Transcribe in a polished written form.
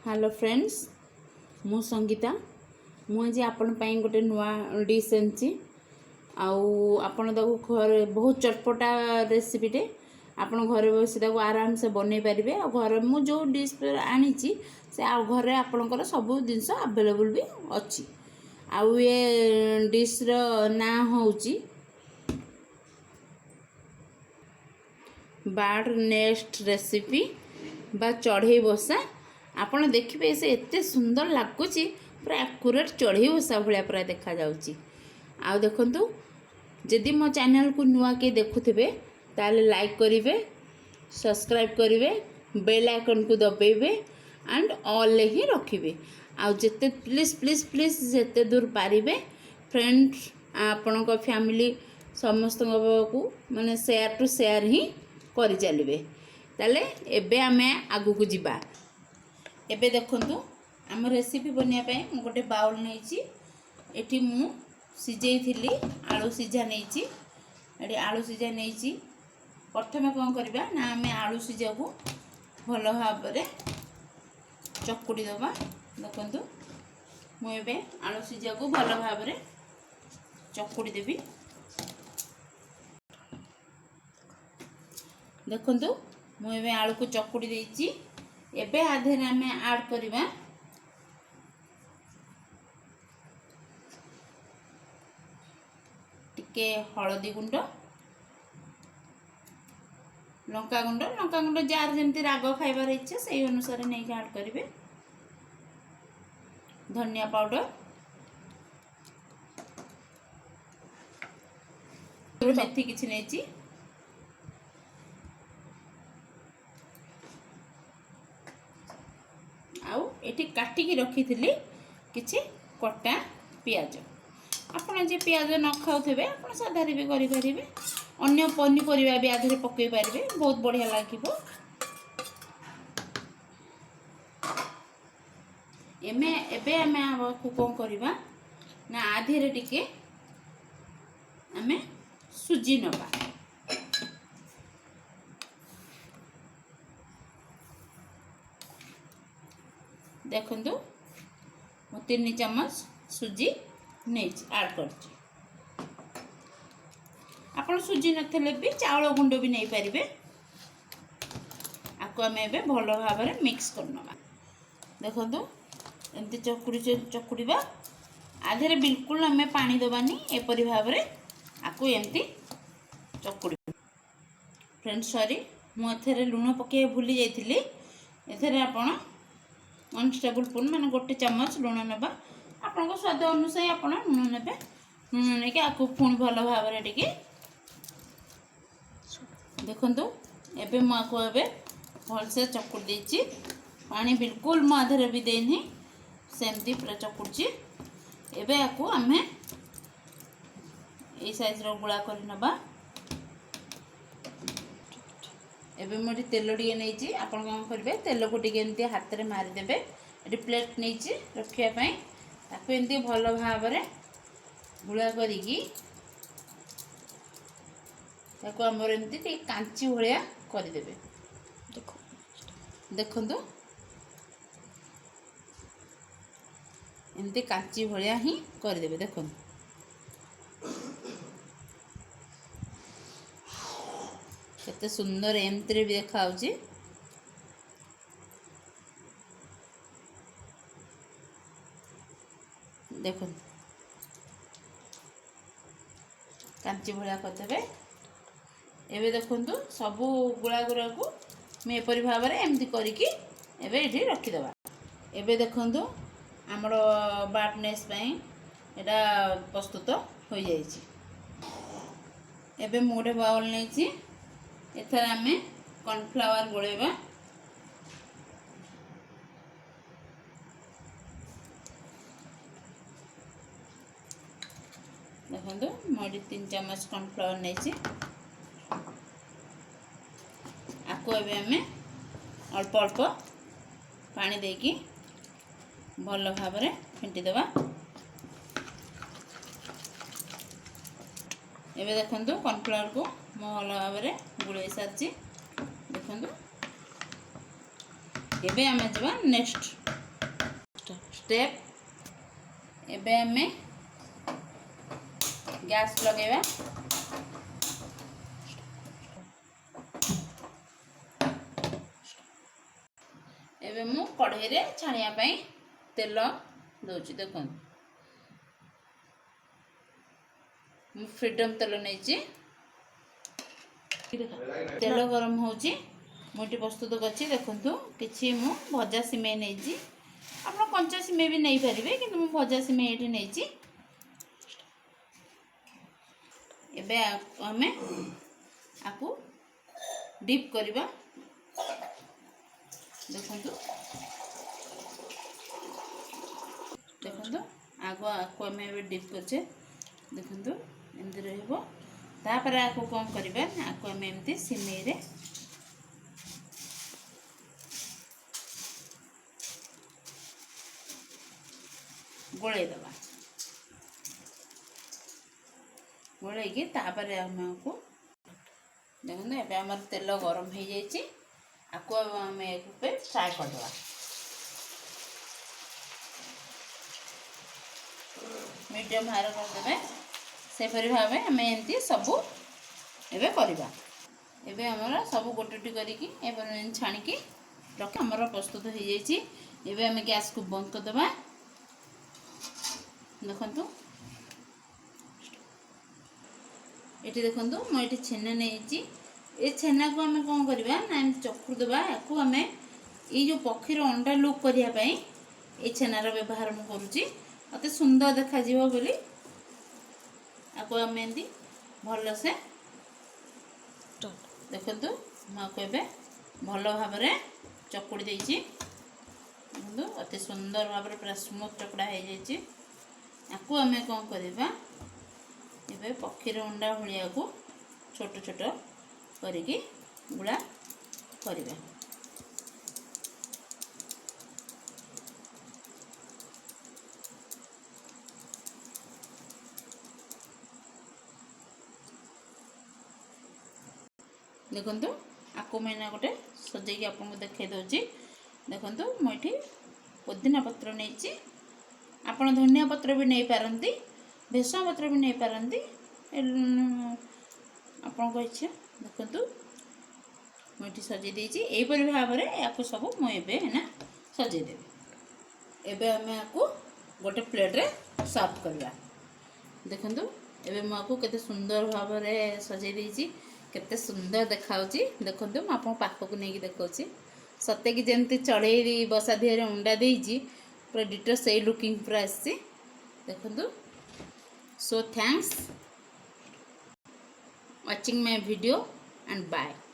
Hello friends मु संगीता मुझे आपण गोटे नुआ डिश आनी आपण घर बहुत चटपटा रेसिपीटे आपण घर बस आराम से बनई पारे और घर मु जो डिश आनी से घरे आपणकर सब जिनस अवेलेबल भी अच्छी आउ ये डिश ना हूँ बार नेक्स्ट रेसिपी बा चढ़ई बसा आपण देखिए से एते सुंदर लगुच पूरा एक्यूरेट चढ़ई बसा भाया पूरा देखा जाउची। आ देखंतु जदि मो चैनल को नुआ के देखुथिबे ताले लाइक करिवे सब्सक्राइब करिवे बेल आइकन को दबेबे एंड ऑल ही रखिबे आ जते प्लीज प्लीज प्लीज जते दूर पारिबे फ्रेंड्स आपण को फैमिली समस्त को माने शेयर टू शेयर ही करि चलिबे ताले एबे आमे आगु को जिबा। एबे देखंतु आम रेसिपी बनिया पे मु गोटे बाउल नेछि एठी मु सिजेई थिली आलू सिझा नेछि एडी आलू सिझा नेछि प्रथमे कोन करबा ना आमे आलू सिझा को भलो भाबरे चकुडी दबा। देखंतु मु एबे आलू सिझा को भलो भाबरे चकुडी देबी। देखंतु मु एबे आलू को चकुडी देछि एबे आधेर आमे ऐड करबा टिके हळदी गुंड लंका गुंड जार जेमती राग खाइबार इच्छा से अनुसार नहीं ऐड करेंगे धनिया पाउडर मेथी किछि नेछि आउ एठी काटिकी रखिथिली किछि कटा पियाज आपण जे पियाज न खाउथबे आपण साधारे भी करि परिबे अन्य पनीपरिया भी आधरे पकई पारिबे बहुत बढ़िया लागिबो। एबे आमे को कोन करबा ना आधरे टिके आमे सुजी नबा देखंतु मो 3 चम्मच सुजी नहीं ऐड कर आपण सुजी नथले भी चावल गुंड भी नहीं पारिबे आको आमे एबे भलो भाबरे मिक्स करनबा। देखंतु एमती चकुड़ीबा आधेरे बिल्कुल आमे पानी दबानी एपरि भाबरे आको एमती चकुड़ी। फ्रेंड्स सॉरी मु एथरे लूण पके भूली जाइथिली एथरे आपण 1 टेबलस्पून माने गोटे चम्मच लूण नबा आपण स्वाद अनुसार आपण लूण नेबे लूण नेके आकु पुणी भलो भाबरे टिके देखंतु एबे मु आकु एबे भल से चकुड़ देछि पानी बिल्कुल मु आधरे भी देनी सेमती पूरा चकुड़छि। एबे आकु आमे ए साइज रो गुळा करि नबा। एबे मोटी तेल टिके नेछि आपण कोन करबे तेल को टिके एंती हाथ रे मारि देबे एटी प्लेट नेछि रखिया पई ताको एंती भलो भाबरे गुळा करिकी ताको हमर एंती टिके कांची भलिया करि देबे। देखंतु एंती कांची भलिया ही करि देबे। देखंतु केते सुंदर एमती भी देखा होची। देखो कांची भलिया करदेबे। एबे देखंतु सबु गुळा गुळा को मैं एपरि भाबरे एमती करिकी एबे एठी रखि देबा। एबे देखंतु हमर बाटनेस पई एटा प्रस्तुत हो जाईची। एबे मोडे बाउल नेची एथर आमे कॉर्नफ्लावर गोळेबा। देखंतु मोडी 3 चम्मच कॉर्नफ्लावर नेची आको एबे आमे अल्प अल्प पानी देकी भलो भाबरे फेंटी देबा। एबे देखंतु कॉर्नफ्लावर को भलो भाबरे गुळै सारची। देखंतु एबे आमे जबा नेक्स्ट स्टेप एबे आमे गैस लगेवा एबे मु कढ़ाई रे छाणिया पई तेल दोची देखो मु फ्रीडम तेल नैची तेल गरम होची मुठी प्रस्तुत करछि देखंतु किछि मु भजा सिमे नैची आपण कंचा सिमे भी नै परिबे किंतु मु भजा सिमे एठी नैची एबे हमें आपु डीप करबा देखंतु देखंतु आगो आको हमें एबे डीप करछे देखंतु एंदी रहइबो तापर आको कोन करबा आको हमें एमती सिमे रे गोळे दबा गोळे की तापर हमको देखो एबे हमर तेल गरम हो जाइए आपको आम पे फ्राए करदे मीडियम हाई करदे से भाव आम एमती सबू एबे करवा एबे हमर सब गोटे करिकी एबे छाणिकी रख हमर प्रस्तुत हो जाइए एबे आम गैस को बंद करदे देखंतु ये देखो मुझे छेना नहीं ये छेना को आम कौन करवा ना चकुर देवा या आम ये जो पक्षीर अंडा लुक करने ये छेनार व्यवहार मुझे करुच्ची मत सुंदर देखा बोली आपको आम एमती भलसे देखु मुझे भल भाव चकुड़ी देखो अति सुंदर भाव पूरा स्मूथ चकड़ा हो जाए आपको आम कौन करवा एबे पक्षीर अंडा भलिया को छोट छोट करिकी गुड़ा करवा देखंतु आको मैंने गोटे सजेकी आपको देखे दौची देखंतु मुझे पुदीना पत्र नहीं आपण धनिया पत्र भी नहीं पारंती भेसुआ पत्र भी नहीं पारंती आपन इच्छा देखंतु मुझे सजे देछि एपरि भाव में या सब मुझे ना सजे देबी एबे हमें आपको गोटे प्लेट रे सर्व करवा देखंतु एबे मु आपको केते सुंदर भाव में सजे देछि केते सुंदर देखाउची देखंतु म आपन पाखक नै कि देखौची सत्य कि जेमती चढ़ई बसा दिहरे अंडा देछि पूरा डिटो से लुकिंग पूरा आसी देखंतु so thanks watching my video and bye.